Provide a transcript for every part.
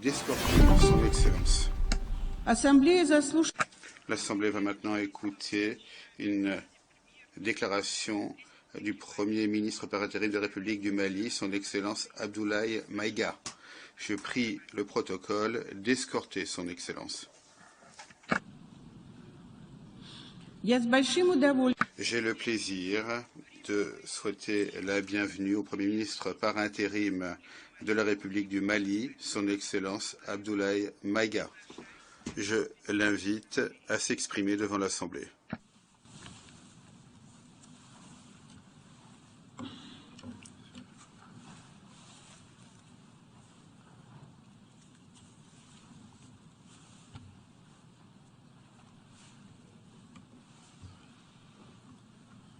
d'escorter son Excellence. L'Assemblée va maintenant écouter une déclaration du Premier ministre par intérim de la République du Mali, son Excellence Abdoulaye Maïga. Je prie le protocole d'escorter son Excellence. J'ai le plaisir de souhaiter la bienvenue au Premier ministre par intérim de la République du Mali, son Excellence Abdoulaye Maïga. Je l'invite à s'exprimer devant l'Assemblée.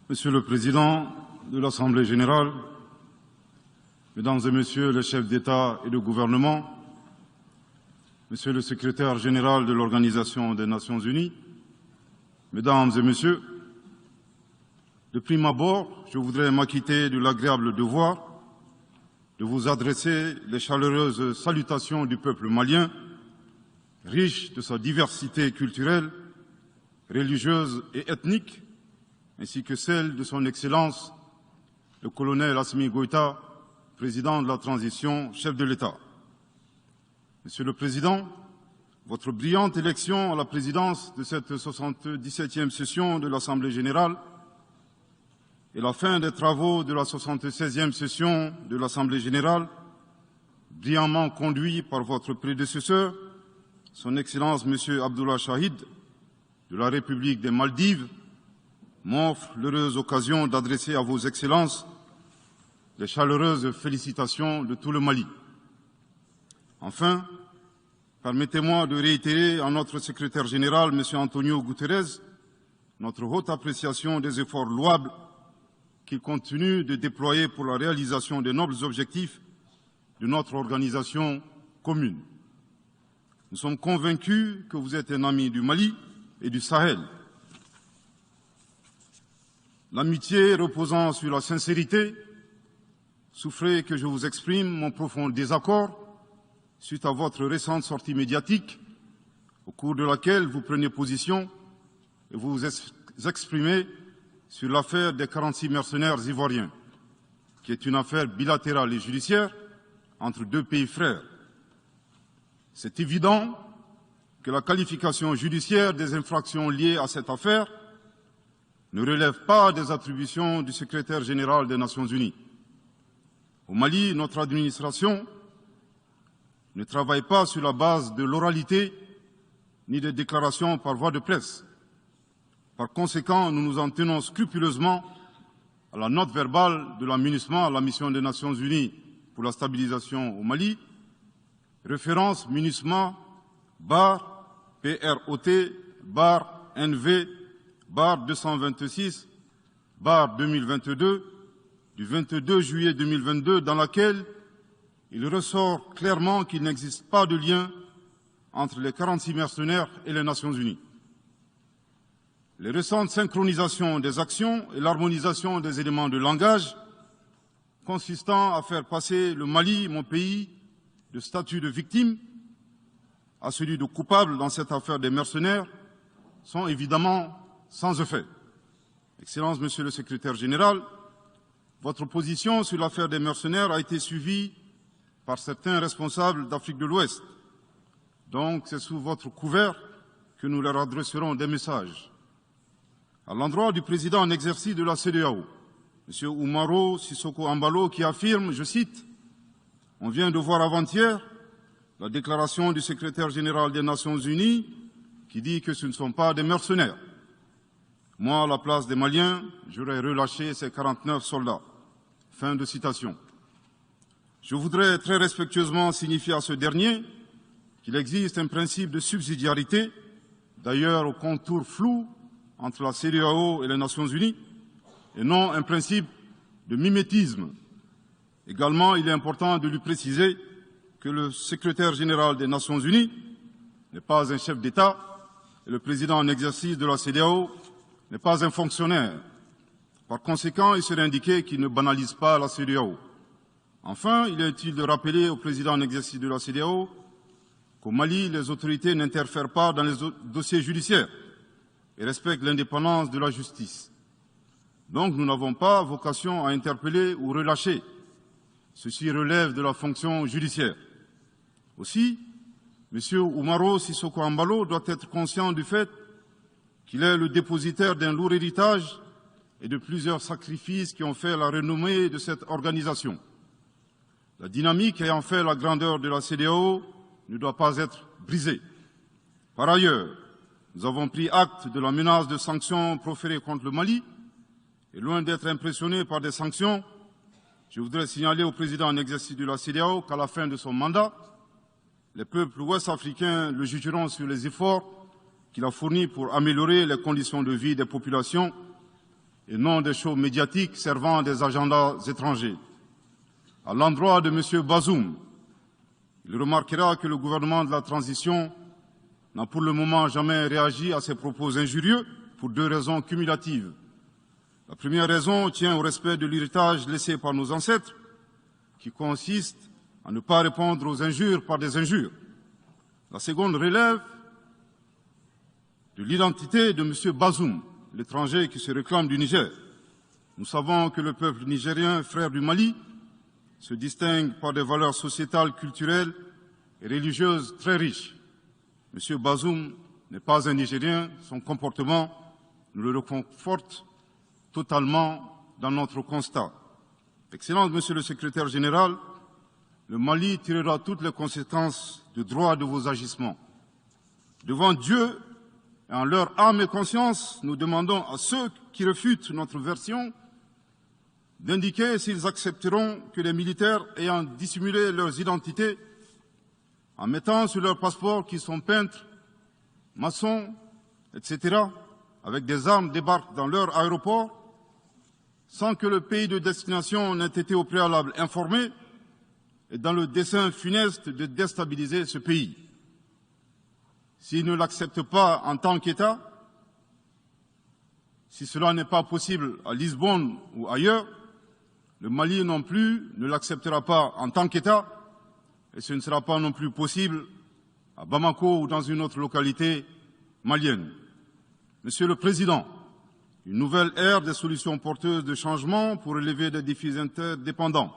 Monsieur le Président de l'Assemblée générale, Mesdames et Messieurs les chefs d'État et de gouvernement, Monsieur le Secrétaire général de l'Organisation des Nations unies, Mesdames et Messieurs, de prime abord, je voudrais m'acquitter de l'agréable devoir de vous adresser les chaleureuses salutations du peuple malien, riche de sa diversité culturelle, religieuse et ethnique, ainsi que celle de son Excellence, le colonel Assimi Goïta, président de la transition, chef de l'État. Monsieur le Président, votre brillante élection à la présidence de cette 77e session de l'Assemblée générale et la fin des travaux de la 76e session de l'Assemblée générale, brillamment conduit par votre prédécesseur, son Excellence M. Abdullah Shahid, de la République des Maldives, m'offre l'heureuse occasion d'adresser à vos excellences les chaleureuses félicitations de tout le Mali. Enfin, permettez-moi de réitérer à notre secrétaire général, M. Antonio Guterres, notre haute appréciation des efforts louables qu'il continue de déployer pour la réalisation des nobles objectifs de notre organisation commune. Nous sommes convaincus que vous êtes un ami du Mali et du Sahel. L'amitié reposant sur la sincérité, souffrez que je vous exprime mon profond désaccord suite à votre récente sortie médiatique, au cours de laquelle vous prenez position et vous exprimez sur l'affaire des 46 mercenaires ivoiriens, qui est une affaire bilatérale et judiciaire entre deux pays frères. C'est évident que la qualification judiciaire des infractions liées à cette affaire ne relève pas des attributions du secrétaire général des Nations unies. Au Mali, notre administration ne travaille pas sur la base de l'oralité ni des déclarations par voie de presse. Par conséquent, nous nous en tenons scrupuleusement à la note verbale de la MINUSMA, la mission des Nations unies pour la stabilisation au Mali, référence MINUSMA PROT/NV 226/2022 du 22 juillet 2022, dans laquelle il ressort clairement qu'il n'existe pas de lien entre les 46 mercenaires et les Nations unies. Les récentes synchronisations des actions et l'harmonisation des éléments de langage consistant à faire passer le Mali, mon pays, de statut de victime à celui de coupable dans cette affaire des mercenaires sont évidemment sans effet. Excellence, Monsieur le Secrétaire général, votre position sur l'affaire des mercenaires a été suivie par certains responsables d'Afrique de l'Ouest. Donc, c'est sous votre couvert que nous leur adresserons des messages. À l'endroit du président en exercice de la CEDEAO, M. Oumaro Sissoko Ambalo, qui affirme, je cite, « On vient de voir avant-hier la déclaration du secrétaire général des Nations unies qui dit que ce ne sont pas des mercenaires. Moi, à la place des Maliens, j'aurais relâché ces 49 soldats. » Fin de citation. Je voudrais très respectueusement signifier à ce dernier qu'il existe un principe de subsidiarité, d'ailleurs au contour flou entre la CEDEAO et les Nations unies, et non un principe de mimétisme. Également, il est important de lui préciser que le secrétaire général des Nations unies n'est pas un chef d'État et le président en exercice de la CEDEAO n'est pas un fonctionnaire. Par conséquent, il serait indiqué qu'il ne banalise pas la CEDEAO. Enfin, il est utile de rappeler au président en exercice de la CEDEAO qu'au Mali, les autorités n'interfèrent pas dans les dossiers judiciaires et respectent l'indépendance de la justice. Donc nous n'avons pas vocation à interpeller ou relâcher. Ceci relève de la fonction judiciaire. Aussi, M. Oumaro Sissoko Embalo doit être conscient du fait qu'il est le dépositaire d'un lourd héritage et de plusieurs sacrifices qui ont fait la renommée de cette organisation. La dynamique ayant fait la grandeur de la CEDEAO ne doit pas être brisée. Par ailleurs, nous avons pris acte de la menace de sanctions proférées contre le Mali et loin d'être impressionnés par des sanctions, je voudrais signaler au président en exercice de la CEDEAO qu'à la fin de son mandat, les peuples ouest-africains le jugeront sur les efforts qu'il a fournis pour améliorer les conditions de vie des populations et non des shows médiatiques servant des agendas étrangers. À l'endroit de M. Bazoum, il remarquera que le gouvernement de la transition n'a pour le moment jamais réagi à ces propos injurieux pour deux raisons cumulatives. La première raison tient au respect de l'héritage laissé par nos ancêtres, qui consiste à ne pas répondre aux injures par des injures. La seconde relève de l'identité de M. Bazoum, l'étranger qui se réclame du Niger. Nous savons que le peuple nigérien, frère du Mali, se distingue par des valeurs sociétales, culturelles et religieuses très riches. M. Bazoum n'est pas un Nigérien, son comportement nous le reconforte totalement dans notre constat. Excellence, Monsieur le Secrétaire général, le Mali tirera toutes les conséquences de droit de vos agissements. Devant Dieu et en leur âme et conscience, nous demandons à ceux qui refutent notre version d'indiquer s'ils accepteront que les militaires ayant dissimulé leurs identités en mettant sur leur passeport qu'ils sont peintres, maçons, etc., avec des armes débarquent dans leur aéroport sans que le pays de destination n'ait été au préalable informé et dans le dessein funeste de déstabiliser ce pays. S'ils ne l'acceptent pas en tant qu'État, si cela n'est pas possible à Lisbonne ou ailleurs, le Mali non plus ne l'acceptera pas en tant qu'État et ce ne sera pas non plus possible à Bamako ou dans une autre localité malienne. Monsieur le Président, une nouvelle ère des solutions porteuses de changement pour relever des défis interdépendants.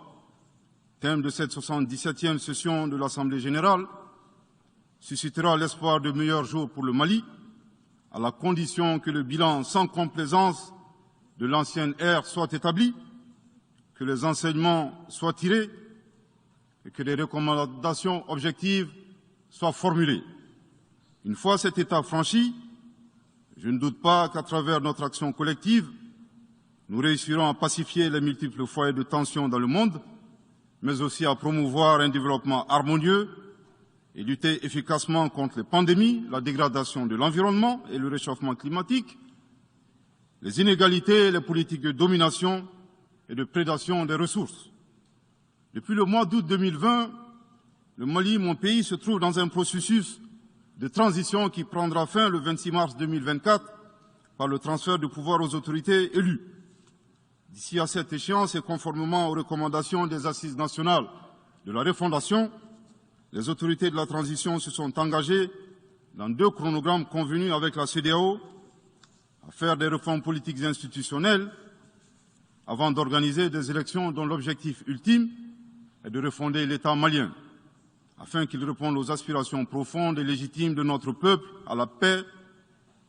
Thème de cette 77e session de l'Assemblée générale, suscitera l'espoir de meilleurs jours pour le Mali, à la condition que le bilan sans complaisance de l'ancienne ère soit établi, que les enseignements soient tirés et que les recommandations objectives soient formulées. Une fois cet état franchi, je ne doute pas qu'à travers notre action collective, nous réussirons à pacifier les multiples foyers de tension dans le monde, mais aussi à promouvoir un développement harmonieux et lutter efficacement contre les pandémies, la dégradation de l'environnement et le réchauffement climatique, les inégalités et les politiques de domination et de prédation des ressources. Depuis le mois d'août 2020, le Mali, mon pays, se trouve dans un processus de transition qui prendra fin le 26 mars 2024 par le transfert de pouvoir aux autorités élues. D'ici à cette échéance et conformément aux recommandations des Assises nationales de la refondation, les autorités de la transition se sont engagées dans 2 chronogrammes convenus avec la CEDEAO à faire des réformes politiques et institutionnelles avant d'organiser des élections dont l'objectif ultime est de refonder l'État malien, afin qu'il réponde aux aspirations profondes et légitimes de notre peuple à la paix,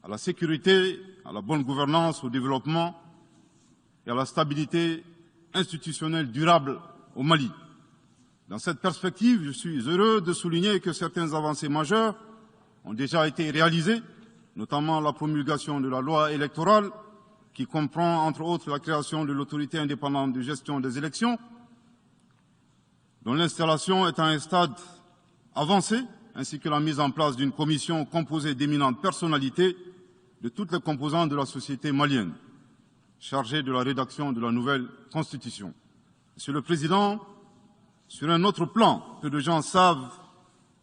à la sécurité, à la bonne gouvernance, au développement et à la stabilité institutionnelle durable au Mali. Dans cette perspective, je suis heureux de souligner que certaines avancées majeures ont déjà été réalisées, notamment la promulgation de la loi électorale, qui comprend entre autres la création de l'autorité indépendante de gestion des élections, dont l'installation est à un stade avancé, ainsi que la mise en place d'une commission composée d'éminentes personnalités de toutes les composantes de la société malienne, chargée de la rédaction de la nouvelle Constitution. Monsieur le Président, sur un autre plan, peu de gens savent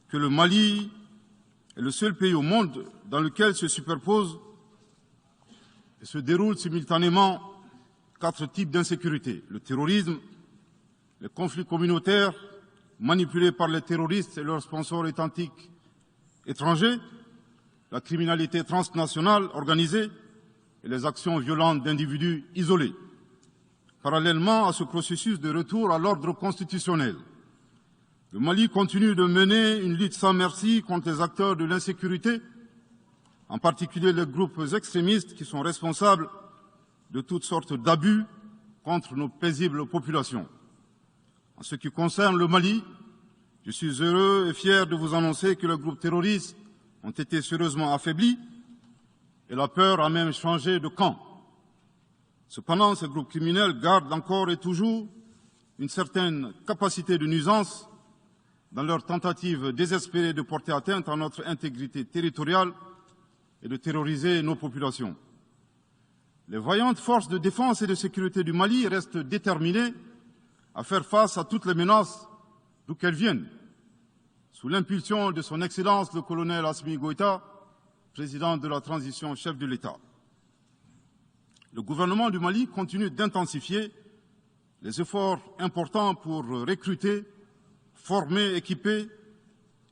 que le Mali est le seul pays au monde dans lequel se superposent et se déroulent simultanément 4 types d'insécurité: le terrorisme, les conflits communautaires manipulés par les terroristes et leurs sponsors étatiques étrangers, la criminalité transnationale organisée et les actions violentes d'individus isolés. Parallèlement à ce processus de retour à l'ordre constitutionnel, le Mali continue de mener une lutte sans merci contre les acteurs de l'insécurité, en particulier les groupes extrémistes qui sont responsables de toutes sortes d'abus contre nos paisibles populations. En ce qui concerne le Mali, je suis heureux et fier de vous annoncer que les groupes terroristes ont été sérieusement affaiblis et la peur a même changé de camp. Cependant, ces groupes criminels gardent encore et toujours une certaine capacité de nuisance dans leur tentative désespérée de porter atteinte à notre intégrité territoriale et de terroriser nos populations. Les vaillantes forces de défense et de sécurité du Mali restent déterminées à faire face à toutes les menaces d'où qu'elles viennent. Sous l'impulsion de son Excellence le colonel Assimi Goïta, président de la transition, chef de l'État. Le gouvernement du Mali continue d'intensifier les efforts importants pour recruter, former, équiper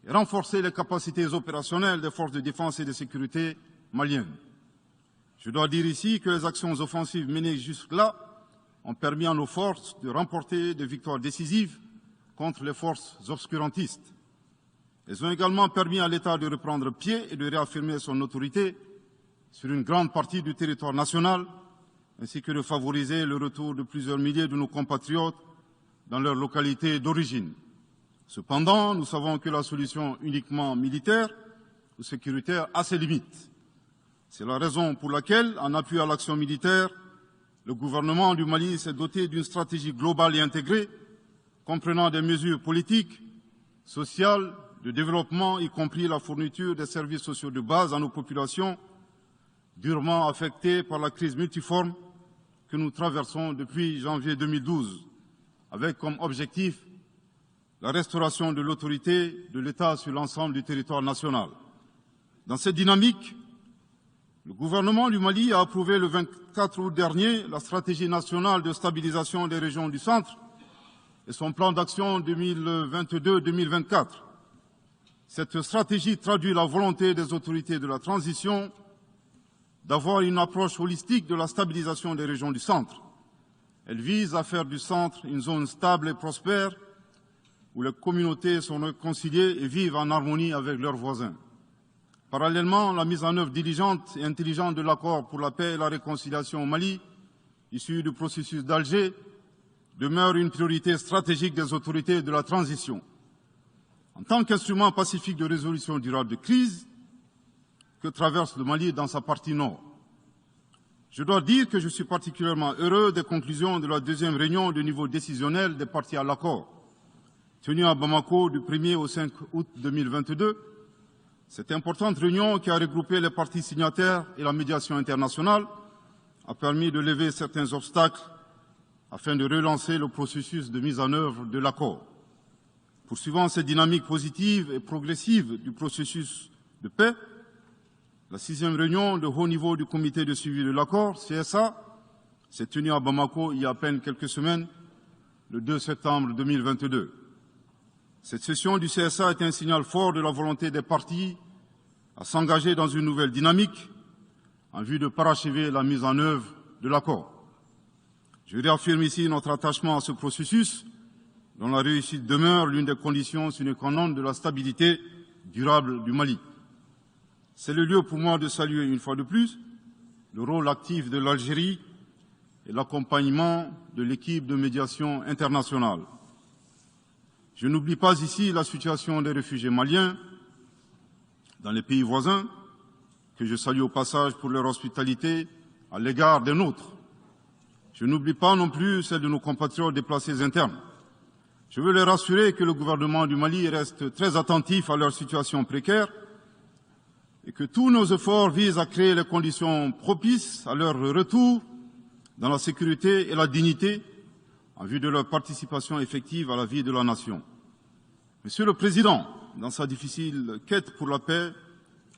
et renforcer les capacités opérationnelles des forces de défense et de sécurité maliennes. Je dois dire ici que les actions offensives menées jusque-là ont permis à nos forces de remporter des victoires décisives contre les forces obscurantistes. Elles ont également permis à l'État de reprendre pied et de réaffirmer son autorité sur une grande partie du territoire national, ainsi que de favoriser le retour de plusieurs milliers de nos compatriotes dans leur localité d'origine. Cependant, nous savons que la solution uniquement militaire ou sécuritaire a ses limites. C'est la raison pour laquelle, en appui à l'action militaire, le gouvernement du Mali s'est doté d'une stratégie globale et intégrée, comprenant des mesures politiques, sociales, de développement, y compris la fourniture des services sociaux de base à nos populations, durement affectées par la crise multiforme que nous traversons depuis janvier 2012, avec comme objectif la restauration de l'autorité de l'État sur l'ensemble du territoire national. Dans cette dynamique, le gouvernement du Mali a approuvé le 24 août dernier la stratégie nationale de stabilisation des régions du centre et son plan d'action 2022-2024. Cette stratégie traduit la volonté des autorités de la transition d'avoir une approche holistique de la stabilisation des régions du centre. Elle vise à faire du centre une zone stable et prospère où les communautés sont réconciliées et vivent en harmonie avec leurs voisins. Parallèlement, la mise en œuvre diligente et intelligente de l'accord pour la paix et la réconciliation au Mali, issu du processus d'Alger, demeure une priorité stratégique des autorités de la transition. En tant qu'instrument pacifique de résolution durable de crise que traverse le Mali dans sa partie nord, je dois dire que je suis particulièrement heureux des conclusions de la deuxième réunion de niveau décisionnel des parties à l'accord, tenue à Bamako du 1er au 5 août 2022. Cette importante réunion qui a regroupé les parties signataires et la médiation internationale a permis de lever certains obstacles afin de relancer le processus de mise en œuvre de l'accord. Poursuivant cette dynamique positive et progressive du processus de paix, la 6e réunion de haut niveau du comité de suivi de l'accord, CSA, s'est tenue à Bamako il y a à peine quelques semaines, le 2 septembre 2022. Cette session du CSA est un signal fort de la volonté des parties à s'engager dans une nouvelle dynamique en vue de parachever la mise en œuvre de l'accord. Je réaffirme ici notre attachement à ce processus dont la réussite demeure l'une des conditions sine qua non de la stabilité durable du Mali. C'est le lieu pour moi de saluer une fois de plus le rôle actif de l'Algérie et l'accompagnement de l'équipe de médiation internationale. Je n'oublie pas ici la situation des réfugiés maliens dans les pays voisins, que je salue au passage pour leur hospitalité à l'égard des nôtres. Je n'oublie pas non plus celle de nos compatriotes déplacés internes. Je veux les rassurer que le gouvernement du Mali reste très attentif à leur situation précaire et que tous nos efforts visent à créer les conditions propices à leur retour dans la sécurité et la dignité en vue de leur participation effective à la vie de la nation. Monsieur le Président, dans sa difficile quête pour la paix,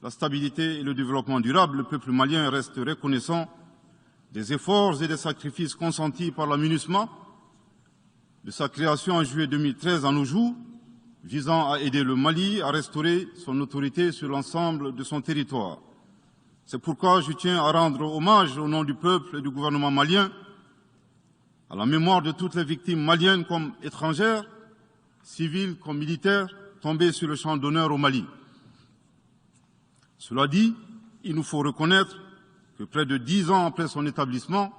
la stabilité et le développement durable, le peuple malien reste reconnaissant des efforts et des sacrifices consentis par la MINUSMA, de sa création en juillet 2013 à nos jours, visant à aider le Mali à restaurer son autorité sur l'ensemble de son territoire. C'est pourquoi je tiens à rendre hommage au nom du peuple et du gouvernement malien à la mémoire de toutes les victimes maliennes comme étrangères, civiles comme militaires, tombées sur le champ d'honneur au Mali. Cela dit, il nous faut reconnaître que près de 10 ans après son établissement,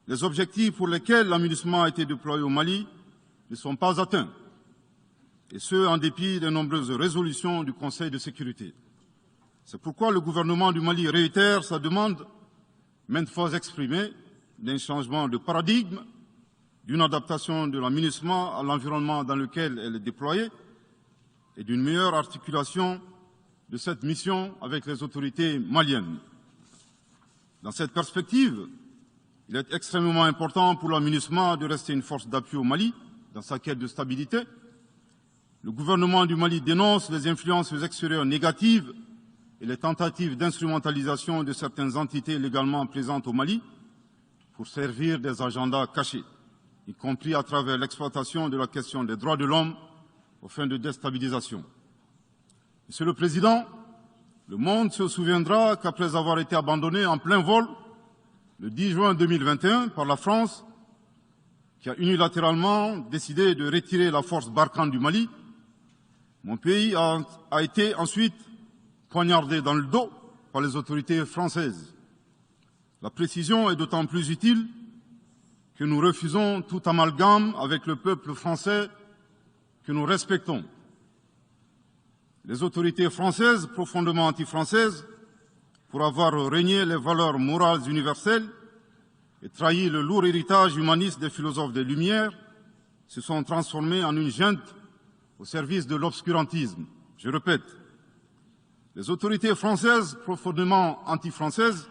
les objectifs pour lesquels l'AMINUSMA a été déployé au Mali ne sont pas atteints, et ce, en dépit des nombreuses résolutions du Conseil de sécurité. C'est pourquoi le gouvernement du Mali réitère sa demande, maintes fois exprimée, d'un changement de paradigme, d'une adaptation de l'AMINUSMA à l'environnement dans lequel elle est déployée et d'une meilleure articulation de cette mission avec les autorités maliennes. Dans cette perspective, il est extrêmement important pour l'AMINUSMA de rester une force d'appui au Mali dans sa quête de stabilité. Le gouvernement du Mali dénonce les influences extérieures négatives et les tentatives d'instrumentalisation de certaines entités légalement présentes au Mali pour servir des agendas cachés, y compris à travers l'exploitation de la question des droits de l'homme aux fins de déstabilisation. Monsieur le Président, le monde se souviendra qu'après avoir été abandonné en plein vol le 10 juin 2021 par la France, qui a unilatéralement décidé de retirer la force Barkhane du Mali, mon pays a été ensuite poignardé dans le dos par les autorités françaises. La précision est d'autant plus utile que nous refusons tout amalgame avec le peuple français que nous respectons. Les autorités françaises, profondément anti-françaises, pour avoir régné les valeurs morales universelles et trahi le lourd héritage humaniste des philosophes des Lumières, se sont transformées en une junte au service de l'obscurantisme. Je répète, les autorités françaises, profondément anti-françaises,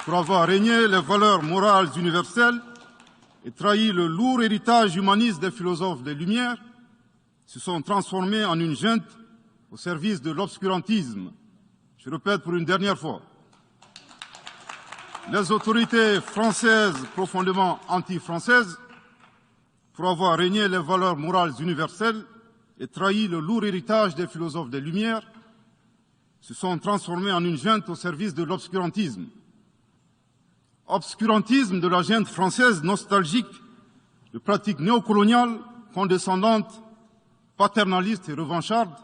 pour avoir régné les valeurs morales universelles et trahi le lourd héritage humaniste des philosophes des Lumières, se sont transformées en une junte au service de l'obscurantisme. Je répète pour une dernière fois. Les autorités françaises, profondément anti-françaises, pour avoir régné les valeurs morales universelles et trahi le lourd héritage des philosophes des Lumières, se sont transformées en une junte au service de l'obscurantisme. Obscurantisme de la junte française nostalgique de pratiques néocoloniales, condescendantes, paternalistes et revanchardes,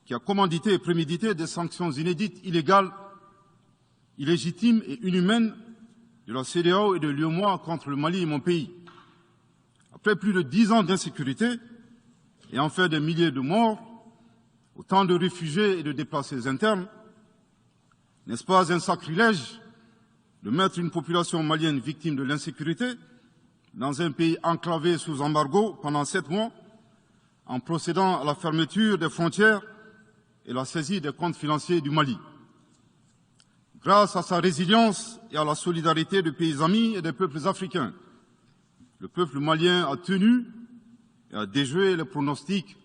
qui a commandité et prémédité des sanctions inédites, illégales, illégitimes et inhumaines de la CEDEAO et de l'UEMOA contre le Mali et mon pays. Après plus de 10 ans d'insécurité et en fait des milliers de morts, autant de réfugiés et de déplacés internes, n'est-ce pas un sacrilège de mettre une population malienne victime de l'insécurité dans un pays enclavé sous embargo pendant 7 mois, en procédant à la fermeture des frontières et la saisie des comptes financiers du Mali. Grâce à sa résilience et à la solidarité de pays amis et des peuples africains, le peuple malien a tenu et a déjoué les pronostics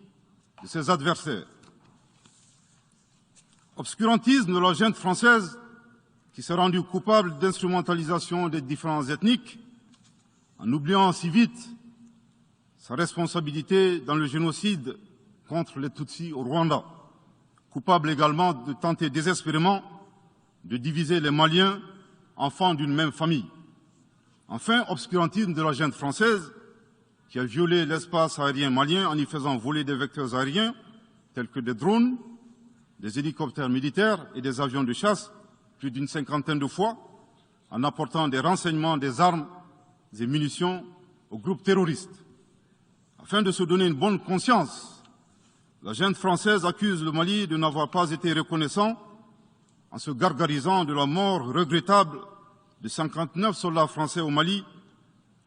de ses adversaires. Obscurantisme de la junte française qui s'est rendue coupable d'instrumentalisation des différences ethniques, en oubliant si vite sa responsabilité dans le génocide contre les Tutsis au Rwanda, coupable également de tenter désespérément de diviser les Maliens, enfants d'une même famille. Enfin, obscurantisme de la junte française qui a violé l'espace aérien malien en y faisant voler des vecteurs aériens tels que des drones, des hélicoptères militaires et des avions de chasse plus d'une 50aine de fois, en apportant des renseignements, des armes et munitions aux groupes terroristes. Afin de se donner une bonne conscience, la junte française accuse le Mali de n'avoir pas été reconnaissant en se gargarisant de la mort regrettable de 59 soldats français au Mali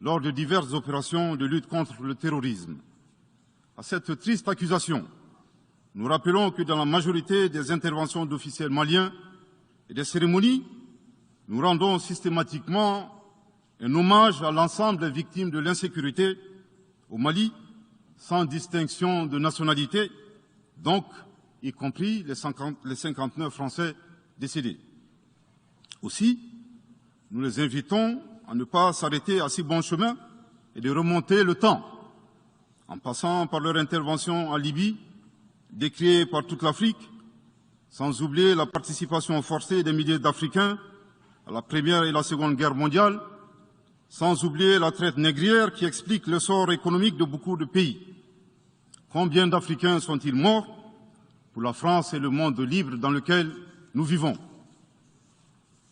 lors de diverses opérations de lutte contre le terrorisme. À cette triste accusation, nous rappelons que dans la majorité des interventions d'officiels maliens et des cérémonies, nous rendons systématiquement un hommage à l'ensemble des victimes de l'insécurité au Mali, sans distinction de nationalité, donc y compris les 59 Français décédés. Aussi, nous les invitons à ne pas s'arrêter à si bon chemin et de remonter le temps, en passant par leur intervention en Libye, décriée par toute l'Afrique, sans oublier la participation forcée des milliers d'Africains à la Première et la Seconde Guerre mondiale, sans oublier la traite négrière qui explique le sort économique de beaucoup de pays. Combien d'Africains sont-ils morts pour la France et le monde libre dans lequel nous vivons?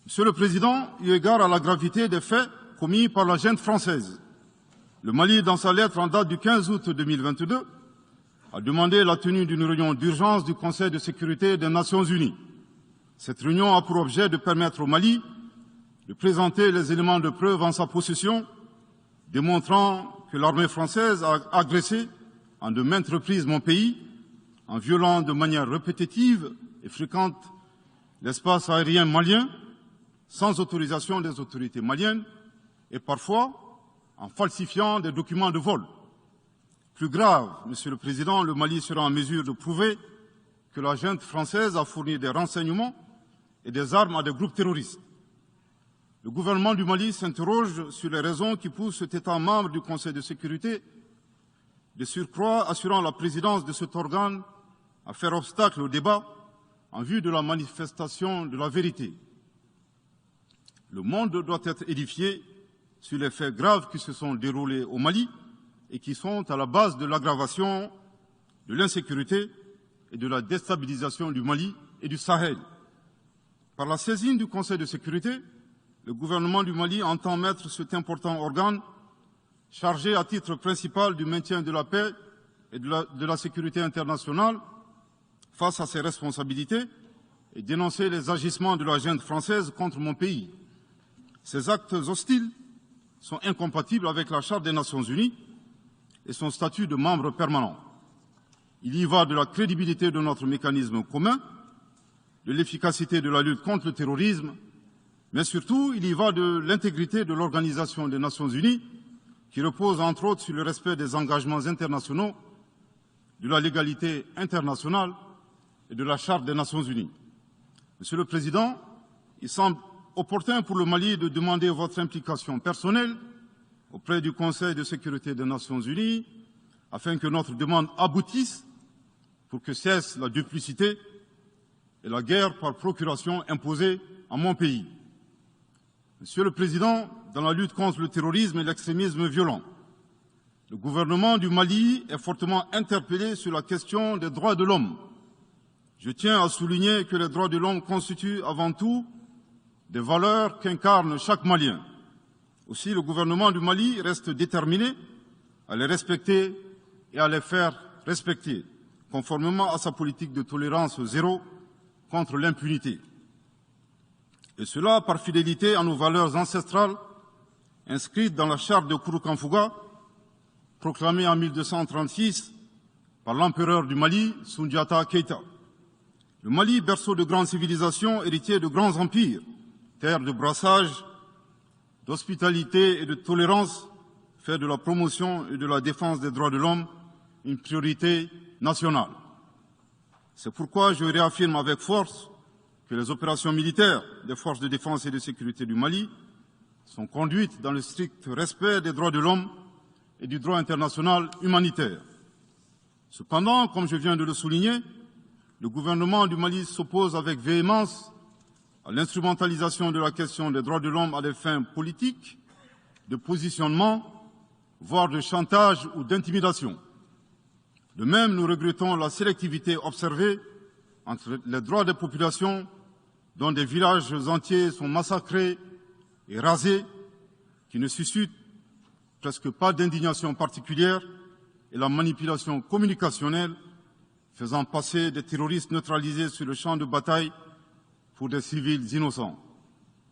Monsieur le Président, eu égard à la gravité des faits commis par la junte française, le Mali, dans sa lettre en date du 15 août 2022, a demandé la tenue d'une réunion d'urgence du Conseil de sécurité des Nations Unies. Cette réunion a pour objet de permettre au Mali de présenter les éléments de preuve en sa possession, démontrant que l'armée française a agressé en de maintes reprises mon pays, en violant de manière répétitive et fréquente l'espace aérien malien, sans autorisation des autorités maliennes, et parfois en falsifiant des documents de vol. Plus grave, Monsieur le Président, le Mali sera en mesure de prouver que la junte française a fourni des renseignements et des armes à des groupes terroristes. Le gouvernement du Mali s'interroge sur les raisons qui poussent cet État membre du Conseil de sécurité, de surcroît assurant la présidence de cet organe, à faire obstacle au débat en vue de la manifestation de la vérité. Le monde doit être édifié sur les faits graves qui se sont déroulés au Mali et qui sont à la base de l'aggravation de l'insécurité et de la déstabilisation du Mali et du Sahel. Par la saisine du Conseil de sécurité, le gouvernement du Mali entend mettre cet important organe chargé à titre principal du maintien de la paix et de la sécurité internationale face à ses responsabilités et dénoncer les agissements de la junte française contre mon pays. Ces actes hostiles sont incompatibles avec la Charte des Nations Unies et son statut de membre permanent. Il y va de la crédibilité de notre mécanisme commun, de l'efficacité de la lutte contre le terrorisme, mais surtout, il y va de l'intégrité de l'Organisation des Nations Unies, qui repose entre autres sur le respect des engagements internationaux, de la légalité internationale et de la Charte des Nations Unies. Monsieur le Président, il semble opportun pour le Mali de demander votre implication personnelle auprès du Conseil de sécurité des Nations Unies afin que notre demande aboutisse pour que cesse la duplicité et la guerre par procuration imposée à mon pays. Monsieur le Président, dans la lutte contre le terrorisme et l'extrémisme violent, le gouvernement du Mali est fortement interpellé sur la question des droits de l'homme. Je tiens à souligner que les droits de l'homme constituent avant tout des valeurs qu'incarne chaque Malien. Aussi, le gouvernement du Mali reste déterminé à les respecter et à les faire respecter, conformément à sa politique de tolérance zéro contre l'impunité. Et cela par fidélité à nos valeurs ancestrales inscrites dans la charte de Kouroukanfouga, proclamée en 1236 par l'empereur du Mali, Soundiata Keïta. Le Mali, berceau de grandes civilisations, héritier de grands empires, terre de brassage, d'hospitalité et de tolérance, fait de la promotion et de la défense des droits de l'homme une priorité nationale. C'est pourquoi je réaffirme avec force que les opérations militaires des forces de défense et de sécurité du Mali sont conduites dans le strict respect des droits de l'homme et du droit international humanitaire. Cependant, comme je viens de le souligner, le gouvernement du Mali s'oppose avec véhémence à l'instrumentalisation de la question des droits de l'homme à des fins politiques, de positionnement, voire de chantage ou d'intimidation. De même, nous regrettons la sélectivité observée entre les droits des populations, dont des villages entiers sont massacrés et rasés, qui ne suscitent presque pas d'indignation particulière, et la manipulation communicationnelle faisant passer des terroristes neutralisés sur le champ de bataille pour des civils innocents.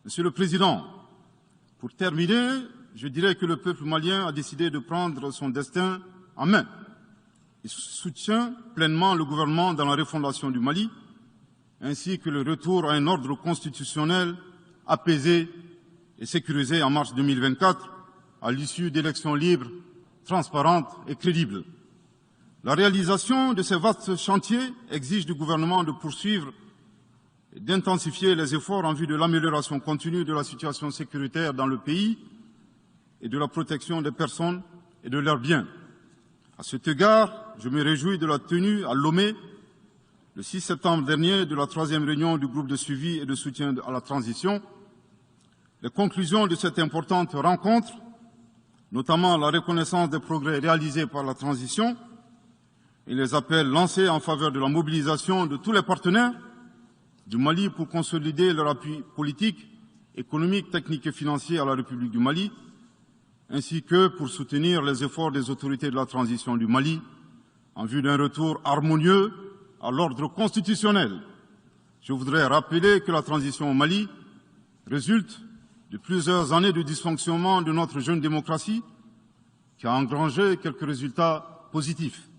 Monsieur le Président, pour terminer, je dirais que le peuple malien a décidé de prendre son destin en main. Il soutient pleinement le gouvernement dans la refondation du Mali, ainsi que le retour à un ordre constitutionnel apaisé et sécurisé en mars 2024, à l'issue d'élections libres, transparentes et crédibles. La réalisation de ces vastes chantiers exige du gouvernement de poursuivre et d'intensifier les efforts en vue de l'amélioration continue de la situation sécuritaire dans le pays et de la protection des personnes et de leurs biens. À cet égard, je me réjouis de la tenue à Lomé, le 6 septembre dernier, de la 3e réunion du groupe de suivi et de soutien à la transition. Les conclusions de cette importante rencontre, notamment la reconnaissance des progrès réalisés par la transition et les appels lancés en faveur de la mobilisation de tous les partenaires du Mali pour consolider leur appui politique, économique, technique et financier à la République du Mali, ainsi que pour soutenir les efforts des autorités de la transition du Mali en vue d'un retour harmonieux à l'ordre constitutionnel. Je voudrais rappeler que la transition au Mali résulte de plusieurs années de dysfonctionnement de notre jeune démocratie qui a engrangé quelques résultats positifs.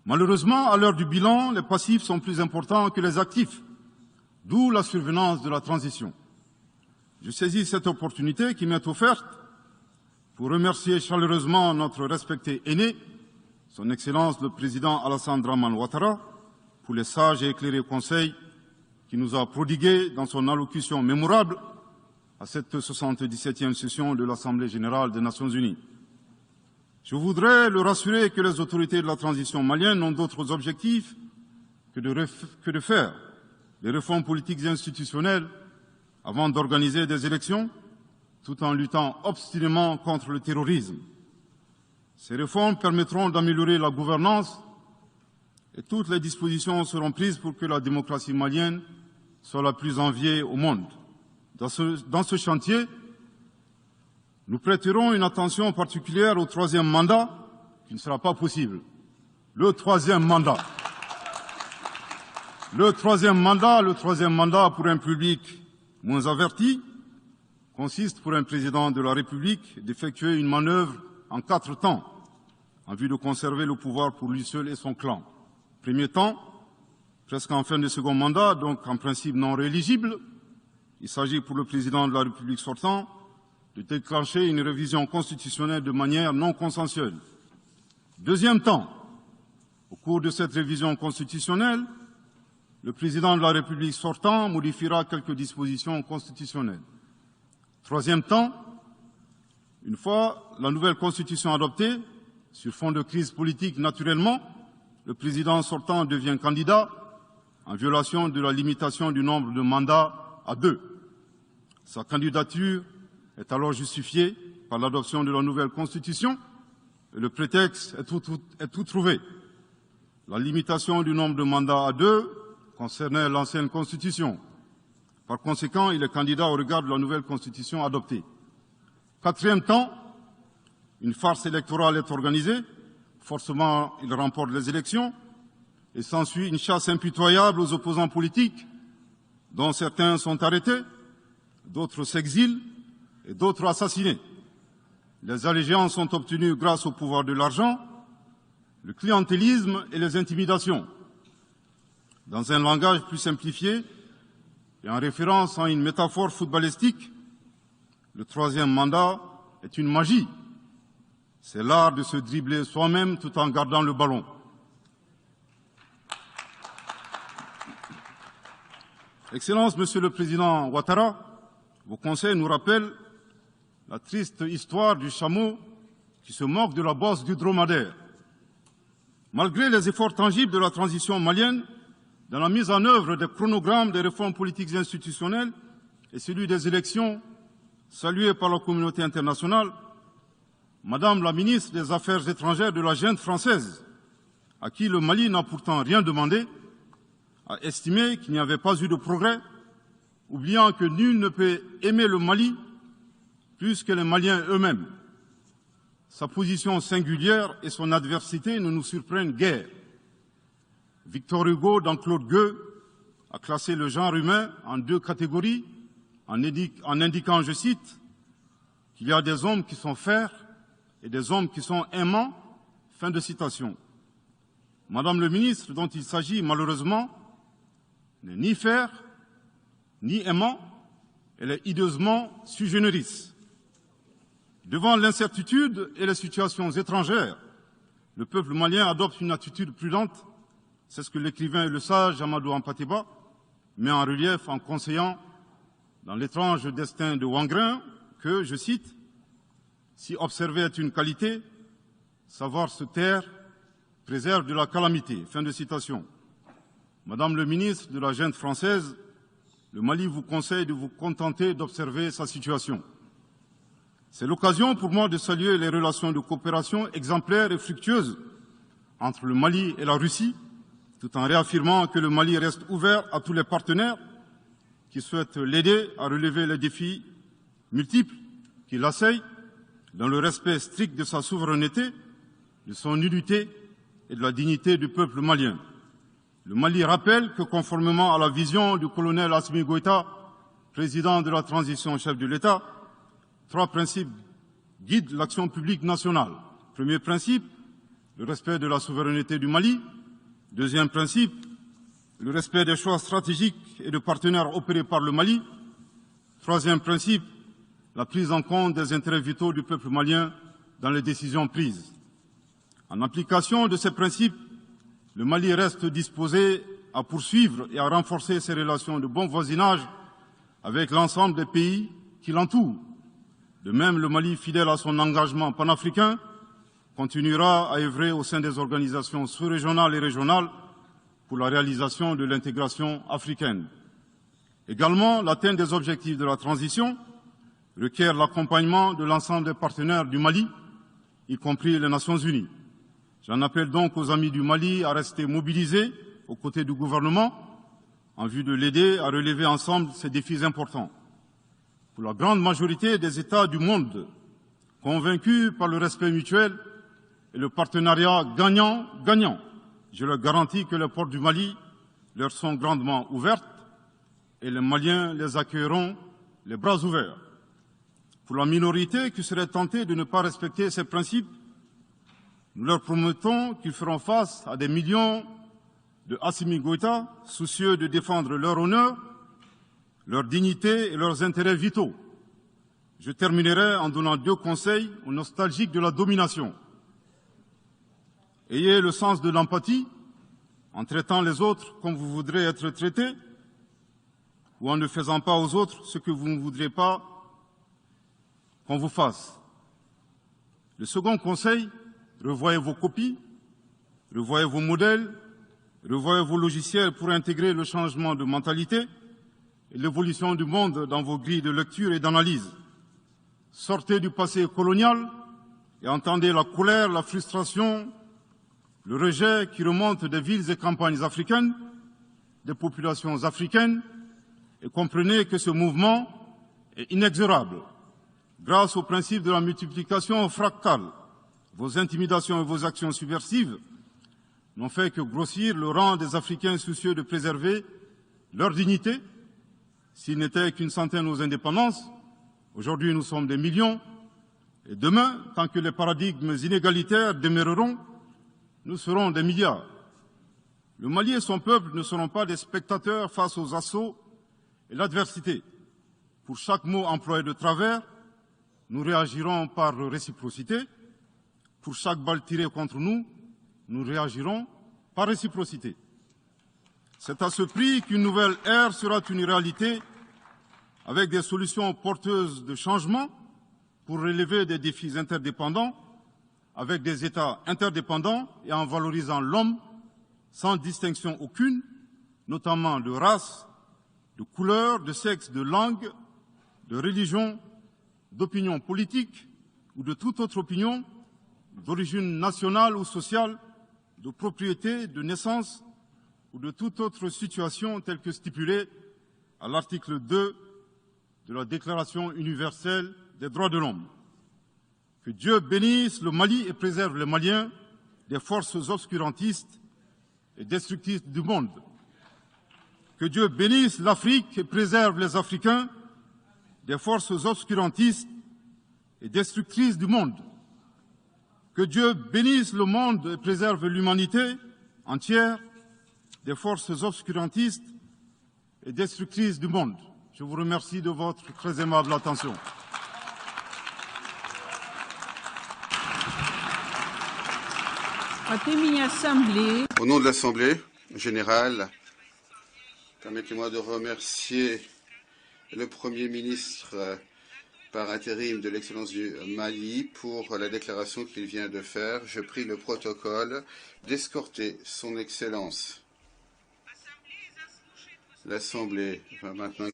Malheureusement, à l'heure du bilan, les passifs sont plus importants que les actifs, d'où la survenance de la transition. Je saisis cette opportunité qui m'est offerte pour remercier chaleureusement notre respecté aîné, son Excellence le Président Alassane Dramane Ouattara, pour les sages et éclairés conseils qu'il nous a prodigués dans son allocution mémorable à cette 77e session de l'Assemblée générale des Nations unies. Je voudrais le rassurer que les autorités de la transition malienne n'ont d'autres objectifs que de faire des réformes politiques et institutionnelles avant d'organiser des élections, tout en luttant obstinément contre le terrorisme. Ces réformes permettront d'améliorer la gouvernance et toutes les dispositions seront prises pour que la démocratie malienne soit la plus enviée au monde. Dans ce chantier, nous prêterons une attention particulière au 3e mandat, qui ne sera pas possible. Le troisième mandat pour un public moins averti consiste pour un président de la République d'effectuer une manœuvre en 4 temps, en vue de conserver le pouvoir pour lui seul et son clan. Premier temps, presque en fin de second mandat, donc en principe non rééligible, il s'agit pour le président de la République sortant de déclencher une révision constitutionnelle de manière non consensuelle. Deuxième temps, au cours de cette révision constitutionnelle, le président de la République sortant modifiera quelques dispositions constitutionnelles. Troisième temps, une fois la nouvelle constitution adoptée, sur fond de crise politique naturellement, le président sortant devient candidat en violation de la limitation du nombre de mandats à 2. Sa candidature est alors justifiée par l'adoption de la nouvelle constitution et le prétexte est tout trouvé. La limitation du nombre de mandats à 2 concernait l'ancienne constitution. Par conséquent, il est candidat au regard de la nouvelle constitution adoptée. Quatrième temps, une farce électorale est organisée. Forcément, il remporte les élections et s'ensuit une chasse impitoyable aux opposants politiques, dont certains sont arrêtés, d'autres s'exilent et d'autres assassinés. Les allégeances sont obtenues grâce au pouvoir de l'argent, le clientélisme et les intimidations. Dans un langage plus simplifié et en référence à une métaphore footballistique, le 3e mandat est une magie. C'est l'art de se dribbler soi-même tout en gardant le ballon. Excellence, Monsieur le Président Ouattara, vos conseils nous rappellent la triste histoire du chameau qui se moque de la bosse du dromadaire. Malgré les efforts tangibles de la transition malienne, dans la mise en œuvre des chronogrammes des réformes politiques et institutionnelles et celui des élections, salués par la communauté internationale, Madame la ministre des Affaires étrangères de la junte française, à qui le Mali n'a pourtant rien demandé, a estimé qu'il n'y avait pas eu de progrès, oubliant que nul ne peut aimer le Mali plus que les Maliens eux-mêmes. Sa position singulière et son adversité ne nous surprennent guère. Victor Hugo, dans Claude Gueux, a classé le genre humain en 2 catégories, en indiquant, je cite, qu'il y a des hommes qui sont fers et des hommes qui sont aimants. Fin de citation. Madame le ministre, dont il s'agit malheureusement, n'est ni fer, ni aimant, elle est hideusement sui generis. Devant l'incertitude et les situations étrangères, le peuple malien adopte une attitude prudente. C'est ce que l'écrivain et le sage Amadou Hampâté-Bâ met en relief en conseillant dans l'étrange destin de Wangrin que, je cite, « Si observer est une qualité, Savoir se taire préserve de la calamité. Fin de citation. Madame le ministre de la Junte française, le Mali vous conseille de vous contenter d'observer sa situation. C'est l'occasion pour moi de saluer les relations de coopération exemplaires et fructueuses entre le Mali et la Russie, tout en réaffirmant que le Mali reste ouvert à tous les partenaires qui souhaitent l'aider à relever les défis multiples qui l'assaillent, dans le respect strict de sa souveraineté, de son unité et de la dignité du peuple malien. Le Mali rappelle que, conformément à la vision du colonel Assimi Goïta, président de la transition chef de l'État, 3 principes guident l'action publique nationale. Premier principe, le respect de la souveraineté du Mali. Deuxième principe, le respect des choix stratégiques et de partenaires opérés par le Mali. Troisième principe, la prise en compte des intérêts vitaux du peuple malien dans les décisions prises. En application de ces principes, le Mali reste disposé à poursuivre et à renforcer ses relations de bon voisinage avec l'ensemble des pays qui l'entourent. De même, le Mali, fidèle à son engagement panafricain, continuera à œuvrer au sein des organisations sous-régionales et régionales pour la réalisation de l'intégration africaine. Également, l'atteinte des objectifs de la transition requiert l'accompagnement de l'ensemble des partenaires du Mali, y compris les Nations Unies. J'en appelle donc aux amis du Mali à rester mobilisés aux côtés du gouvernement en vue de l'aider à relever ensemble ces défis importants. Pour la grande majorité des États du monde, convaincus par le respect mutuel et le partenariat gagnant-gagnant, je leur garantis que les portes du Mali leur sont grandement ouvertes et les Maliens les accueilleront les bras ouverts. Pour la minorité qui serait tentée de ne pas respecter ces principes, nous leur promettons qu'ils feront face à des millions de Assimi Goïta, soucieux de défendre leur honneur, leur dignité et leurs intérêts vitaux. Je terminerai en donnant 2 conseils aux nostalgiques de la domination. Ayez le sens de l'empathie en traitant les autres comme vous voudrez être traités ou en ne faisant pas aux autres ce que vous ne voudrez pas qu'on vous fasse. Le second conseil, revoyez vos copies, revoyez vos modèles, revoyez vos logiciels pour intégrer le changement de mentalité et l'évolution du monde dans vos grilles de lecture et d'analyse. Sortez du passé colonial et entendez la colère, la frustration, le rejet qui remonte des villes et campagnes africaines, des populations africaines, et comprenez que ce mouvement est inexorable. Grâce au principe de la multiplication fractale, vos intimidations et vos actions subversives n'ont fait que grossir le rang des Africains soucieux de préserver leur dignité. S'il n'était qu'une centaine aux indépendances, aujourd'hui nous sommes des millions, et demain, tant que les paradigmes inégalitaires demeureront, nous serons des milliards. Le Mali et son peuple ne seront pas des spectateurs face aux assauts et l'adversité. Pour chaque mot employé de travers, nous réagirons par réciprocité. Pour chaque balle tirée contre nous, nous réagirons par réciprocité. C'est à ce prix qu'une nouvelle ère sera une réalité avec des solutions porteuses de changement pour relever des défis interdépendants, avec des États interdépendants et en valorisant l'homme sans distinction aucune, notamment de race, de couleur, de sexe, de langue, de religion, d'opinion politique ou de toute autre opinion, d'origine nationale ou sociale, de propriété, de naissance ou de toute autre situation telle que stipulée à l'article 2 de la Déclaration universelle des droits de l'homme. Que Dieu bénisse le Mali et préserve les Maliens des forces obscurantistes et destructrices du monde. Que Dieu bénisse l'Afrique et préserve les Africains des forces obscurantistes et destructrices du monde. Que Dieu bénisse le monde et préserve l'humanité entière des forces obscurantistes et destructrices du monde. Je vous remercie de votre très aimable attention. Au nom de l'Assemblée générale, permettez-moi de remercier le Premier ministre par intérim de l'Excellence du Mali pour la déclaration qu'il vient de faire. Je prie le protocole d'escorter son Excellence. L'Assemblée va maintenant